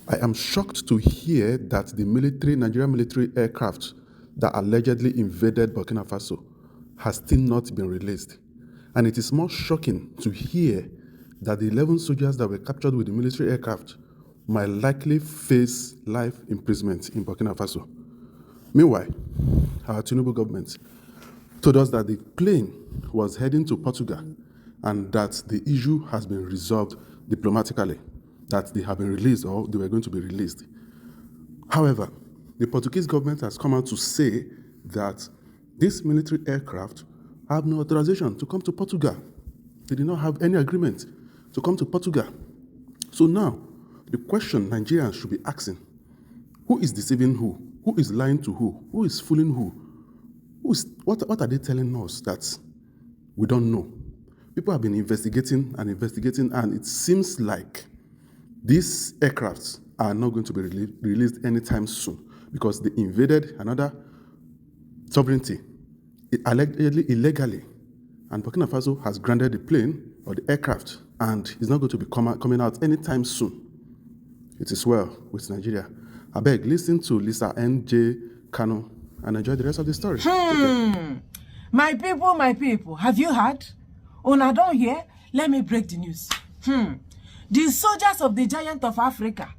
I am shocked to hear that the Nigerian military aircraft that allegedly invaded Burkina Faso has still not been released. And it is more shocking to hear that the 11 soldiers that were captured with the military aircraft might likely face life imprisonment in Burkina Faso. Meanwhile, our Tinubu government told us that the plane was heading to Portugal and that the issue has been resolved diplomatically, that they have been released or they were going to be released. However, the Portuguese government has come out to say that this military aircraft have no authorization to come to Portugal. They did not have any agreement to come to Portugal. So now, the question Nigerians should be asking, who is deceiving who? Who is lying to who? Who is fooling who? What are they telling us that we don't know? People have been investigating, and it seems like these aircrafts are not going to be released anytime soon because they invaded another sovereignty allegedly illegally, and Burkina Faso has granted the plane or the aircraft, and it's not going to be coming out anytime soon. It is well with Nigeria. I beg, listen to Lisa N.J. Kano and enjoy the rest of the story. My people, have you heard? Una don't hear? Let me break the news. The soldiers of the Giant of Africa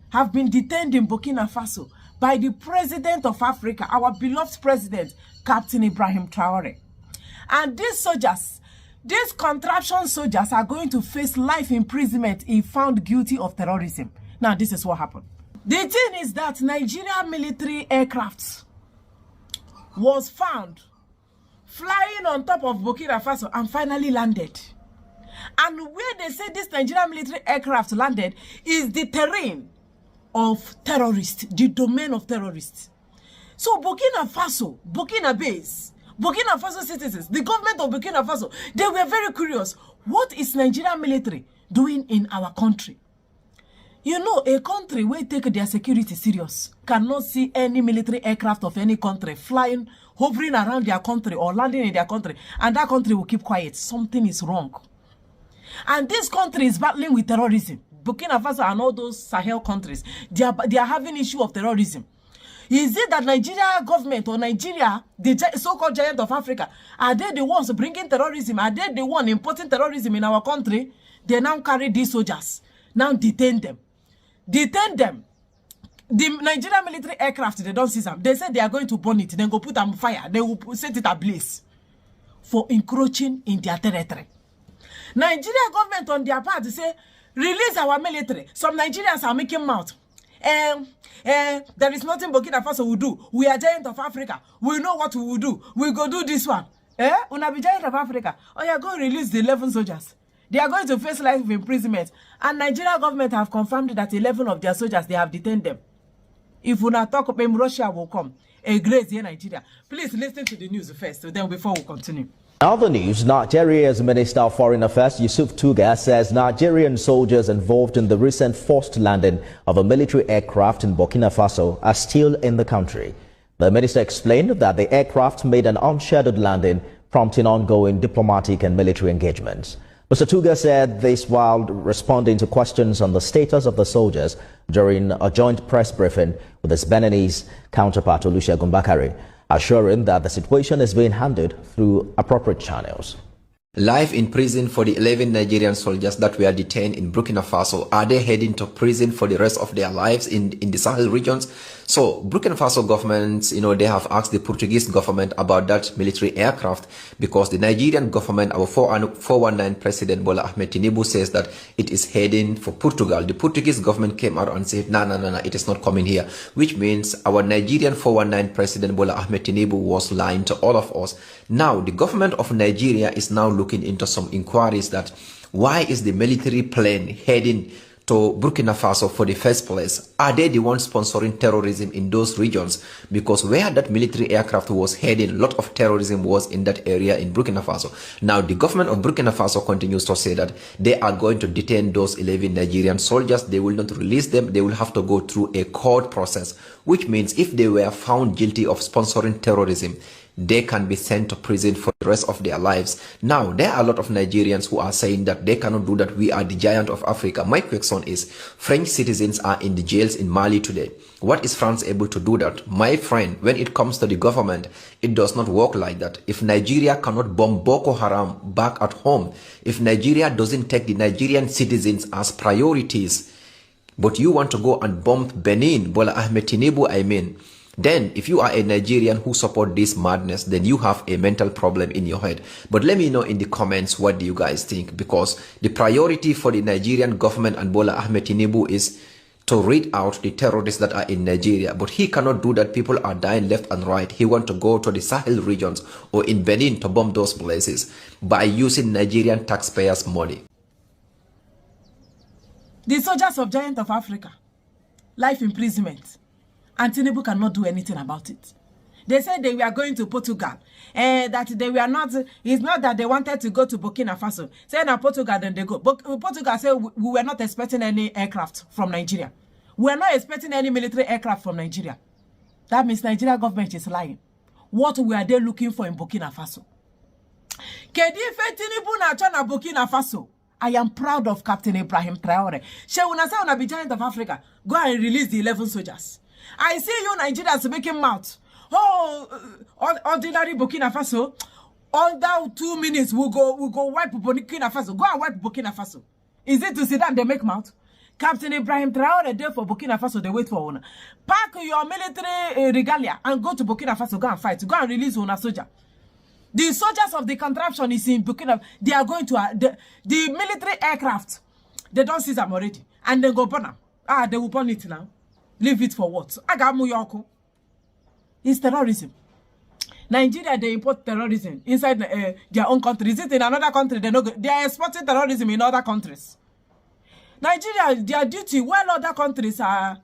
have been detained in Burkina Faso by the President of Africa, our beloved President, Captain Ibrahim Traore. And these soldiers, these contraption soldiers are going to face life imprisonment if found guilty of terrorism. Now, this is what happened. The thing is that Nigerian military aircraft was found flying on top of Burkina Faso and finally landed. And where they say this Nigerian military aircraft landed is the terrain of terrorists, the domain of terrorists. So Burkina Faso, Burkinabè, Burkina Faso citizens, the government of Burkina Faso, they were very curious. What is Nigerian military doing in our country? You know, a country where take their security serious cannot see any military aircraft of any country flying, hovering around their country or landing in their country, and that country will keep quiet. Something is wrong. And this country is battling with terrorism. Burkina Faso and all those Sahel countries, they are having issue of terrorism. Is it that Nigeria government or Nigeria, the so-called Giant of Africa, are they the ones bringing terrorism? Are they the one importing terrorism in our country? They now carry these soldiers, now detain them. Detain them. The Nigerian military aircraft, they don't see them. They said they are going to burn it, then go put them on fire. They will set it ablaze for encroaching in their territory. Nigeria government on their part say, release our military. Some Nigerians are making mouth. There is nothing Burkina Faso will do. We are Giant of Africa. We know what we will do. We go do this one. Una be Giant of Africa. Oh, yeah, go release the 11 soldiers. They are going to face life imprisonment. And Nigeria government have confirmed that 11 of their soldiers, they have detained them. If we not talk about Russia will come. A grace here, Nigeria. Please listen to the news first, then before we continue. In other news, Nigeria's Minister of Foreign Affairs, Yusuf Tuga, says Nigerian soldiers involved in the recent forced landing of a military aircraft in Burkina Faso are still in the country. The minister explained that the aircraft made an unscheduled landing, prompting ongoing diplomatic and military engagements. Mr. Tuga said this while responding to questions on the status of the soldiers during a joint press briefing with his Beninese counterpart, Olusegun Bakare, assuring that the situation is being handled through appropriate channels. Life in prison for the 11 Nigerian soldiers that were detained in Burkina Faso. Are they heading to prison for the rest of their lives in the Sahel regions? So Burkina Faso government, they have asked the Portuguese government about that military aircraft because the Nigerian government, our 419 President Bola Ahmed Tinubu says that it is heading for Portugal. The Portuguese government came out and said, no, it is not coming here, which means our Nigerian 419 President Bola Ahmed Tinubu was lying to all of us. Now, the government of Nigeria is now looking into some inquiries that why is the military plane heading to Burkina Faso for the first place? Are they the ones sponsoring terrorism in those regions? Because where that military aircraft was heading, a lot of terrorism was in that area in Burkina Faso. Now, the government of Burkina Faso continues to say that they are going to detain those 11 Nigerian soldiers. They will not release them. They will have to go through a court process, which means if they were found guilty of sponsoring terrorism, they can be sent to prison for the rest of their lives. Now, there are a lot of Nigerians who are saying that they cannot do that. We are the giant of Africa. My question is, French citizens are in the jails in Mali today. What is France able to do that? My friend, when it comes to the government, it does not work like that. If Nigeria cannot bomb Boko Haram back at home, if Nigeria doesn't take the Nigerian citizens as priorities, but you want to go and bomb Benin, Bola Ahmed Tinubu, I mean, then if you are a Nigerian who support this madness, then you have a mental problem in your head. But let me know in the comments, what do you guys think? Because the priority for the Nigerian government and Bola Ahmed Tinubu is to rid out the terrorists that are in Nigeria. But he cannot do that. People are dying left and right. He wants to go to the Sahel regions or in Benin to bomb those places by using Nigerian taxpayers' money. The soldiers of Giant of Africa, life imprisonment. And Tinubu cannot do anything about it. They said they were going to Portugal. That they were not, it's not that they wanted to go to Burkina Faso. Say now Portugal, then they go. But Portugal said we were not expecting any aircraft from Nigeria. We are not expecting any military aircraft from Nigeria. That means Nigeria government is lying. What were they looking for in Burkina Faso? Kedife Tinubu na chana Burkina Faso. I am proud of Captain Ibrahim Traore. She una say una be Giant of Africa. Go and release the 11 soldiers. I see you Nigerians making mouth. Oh, ordinary Burkina Faso. Under 2 minutes, we'll go wipe Burkina Faso. Go and wipe Burkina Faso. Is it to sit down they make mouth? Captain Ibrahim Traore there for Burkina Faso, they wait for una. Pack your military regalia and go to Burkina Faso, go and fight. Go and release una soldier. The soldiers of the contraption is in Burkina. They are going to the military aircraft. They don't seize them already. And they go burn them. Ah, they will burn it now. Leave it for what? It's terrorism. Nigeria, they import terrorism inside their own country. Is it in another country? They are exporting terrorism in other countries. Nigeria, their duty, while other countries are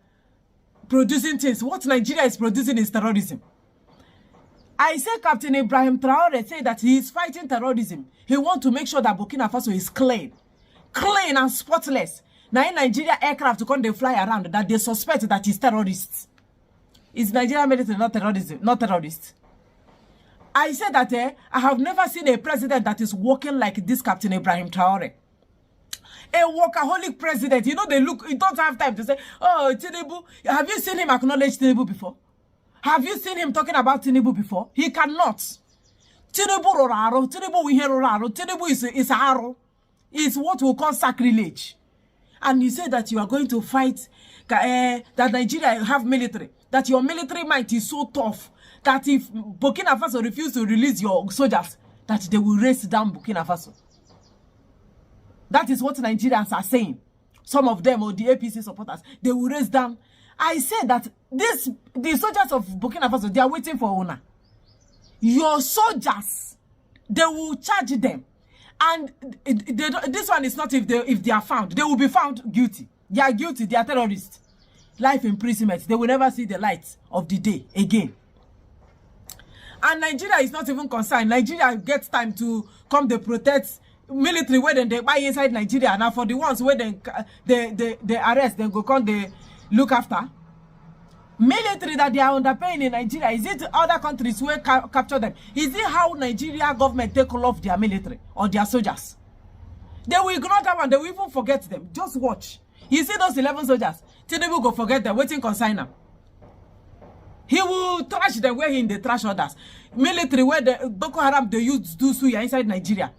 producing things, what Nigeria is producing is terrorism. I say Captain Ibrahim Traore said that he is fighting terrorism. He wants to make sure that Burkina Faso is clean and spotless. Now in Nigeria aircraft when they fly around that they suspect that is terrorists. Is Nigeria military not terrorism, not terrorists? I said that I have never seen a president that is walking like this Captain Ibrahim Traore. A workaholic president. You know, they look, you don't have time to say, oh, Tinubu. Have you seen him acknowledge Tinubu before? Have you seen him talking about Tinubu before? He cannot. Tinubu roraro. Tinubu we hear roraro. Tinubu is arrow. It's what we call sacrilege. And you say that you are going to fight, that Nigeria have military, that your military might is so tough, that if Burkina Faso refuse to release your soldiers, that they will race down Burkina Faso. That is what Nigerians are saying. Some of them, or the APC supporters, they will race down. I say that the soldiers of Burkina Faso, they are waiting for owner. Your soldiers, they will charge them. And this one is not if they are found. They will be found guilty. They are guilty. They are terrorists. Life imprisonment. They will never see the light of the day again. And Nigeria is not even concerned. Nigeria gets time to come to protect military where they buy inside Nigeria. Now for the ones where they arrest, then go come they look after. Military that they are underpaying in Nigeria, is it other countries where capture them? Is it how Nigeria government take off their military or their soldiers? They will ignore that one. They will even forget them. Just watch. You see those 11 soldiers, Tinubu go forget them, waiting consign them. He will trash them where he in the trash others. Military where the Boko Haram they use do suya inside Nigeria.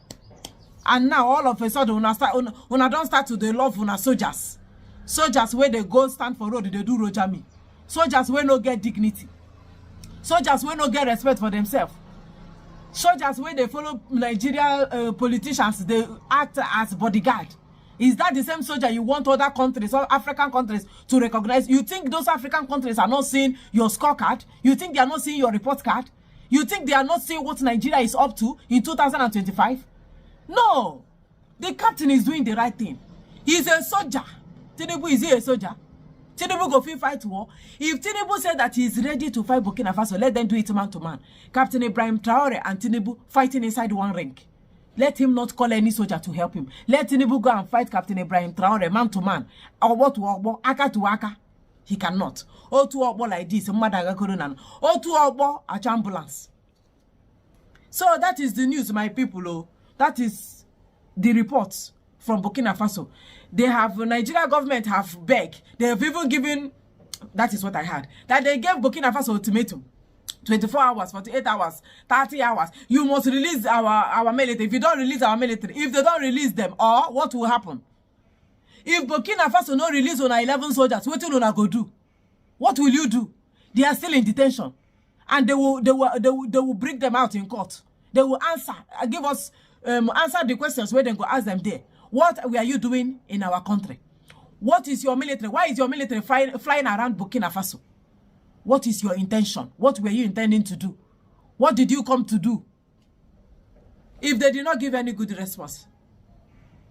And now all of a sudden una don't start to they love una soldiers. Soldiers where they go stand for road, they do rojami. Soldiers where no get dignity. Soldiers where no get respect for themselves. Soldiers where they follow Nigeria politicians, they act as bodyguard. Is that the same soldier you want other countries, or African countries, to recognize? You think those African countries are not seeing your scorecard? You think they are not seeing your report card? You think they are not seeing what Nigeria is up to in 2025? No. The captain is doing the right thing. He's a soldier. Tinubu, is he a soldier? Tinubu go fight war. If Tinubu said that he is ready to fight Burkina Faso, let them do it man to man. Captain Ibrahim Traore and Tinubu fighting inside one ring. Let him not call any soldier to help him. Let Tinubu go and fight Captain Ibrahim Traore man to man. Or to Ogbo, aka to aka. He cannot. Or to Ogbo like this, Madaga Koronan. Or to Ogbo, a ambulance. So that is the news, my people. Oh, that is the report from Burkina Faso. They have, Nigeria government have begged. They have even given, that is what I heard, that they gave Burkina Faso ultimatum. 24 hours, 48 hours, 30 hours. You must release our military. If you don't release our military, if they don't release them, or what will happen? If Burkina Faso no release on 11 soldiers, what will you go do? What will you do? They are still in detention, and they will bring them out in court. They will answer, give us answer the questions where they go ask them there. What are you doing in our country? What is your military? Why is your military flying around Burkina Faso? What is your intention? What were you intending to do? What did you come to do? If they did not give any good response,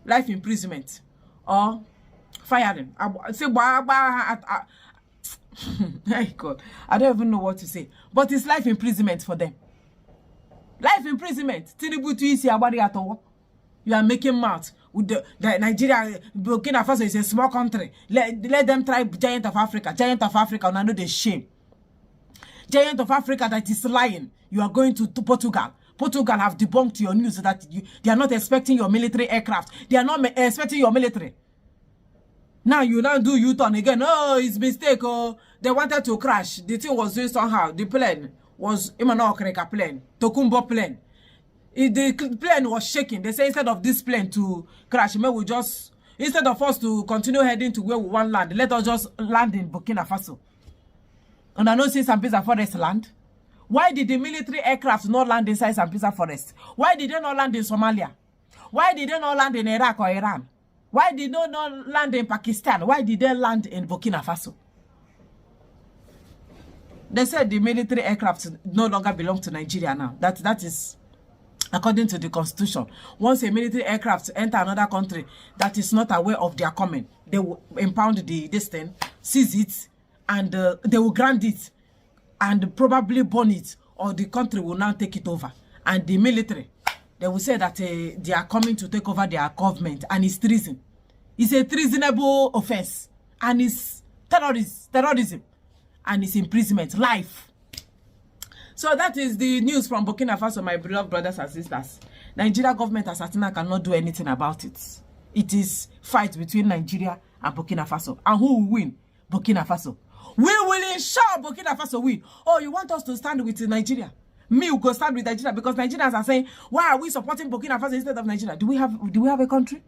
life imprisonment or firing. Say, hey God, I don't even know what to say. But it's life imprisonment for them. Life imprisonment. You are making mouth with the Nigeria, Burkina Faso is a small country. Let them try giant of Africa. Giant of Africa, and I know the shame. Giant of Africa that is lying. You are going to Portugal. Portugal have debunked your news that they are not expecting your military aircraft. They are not expecting your military. Now you now do U-turn again. Oh, it's mistake. Oh, they wanted to crash. The thing was doing somehow. The plane was Imanokreka plane, Tokumbo plane. The plane was shaking. They say instead of this plane to crash, maybe we just, instead of us to continue heading to where we want land, let us just land in Burkina Faso. And I know see Sambisa Forest land. Why did the military aircraft not land inside Sambisa Forest? Why did they not land in Somalia? Why did they not land in Iraq or Iran? Why did they not land in Pakistan? Why did they land in Burkina Faso? They said the military aircraft no longer belong to Nigeria now. That is according to the constitution. Once a military aircraft enter another country that is not aware of their coming, they will impound this thing, seize it, and they will grant it, and probably burn it, or the country will now take it over. And the military, they will say that they are coming to take over their government, and it's treason. It's a treasonable offense, and it's terrorism, and it's imprisonment, life. So that is the news from Burkina Faso, my beloved brothers and sisters. Nigeria government as Atina cannot do anything about it. It is fight between Nigeria and Burkina Faso. And who will win? Burkina Faso. We will ensure Burkina Faso win. Oh, you want us to stand with Nigeria? Me will go stand with Nigeria because Nigerians are saying, why are we supporting Burkina Faso instead of Nigeria? Do we have a country?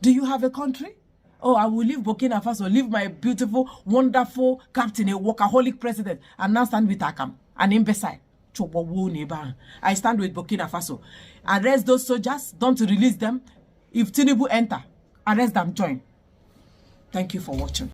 Do you have a country? Oh, I will leave Burkina Faso, leave my beautiful, wonderful captain, a workaholic president, and now stand with Akam, an imbecile. I stand with Burkina Faso. Arrest those soldiers, don't release them. If Tinubu enter, arrest them, join. Thank you for watching.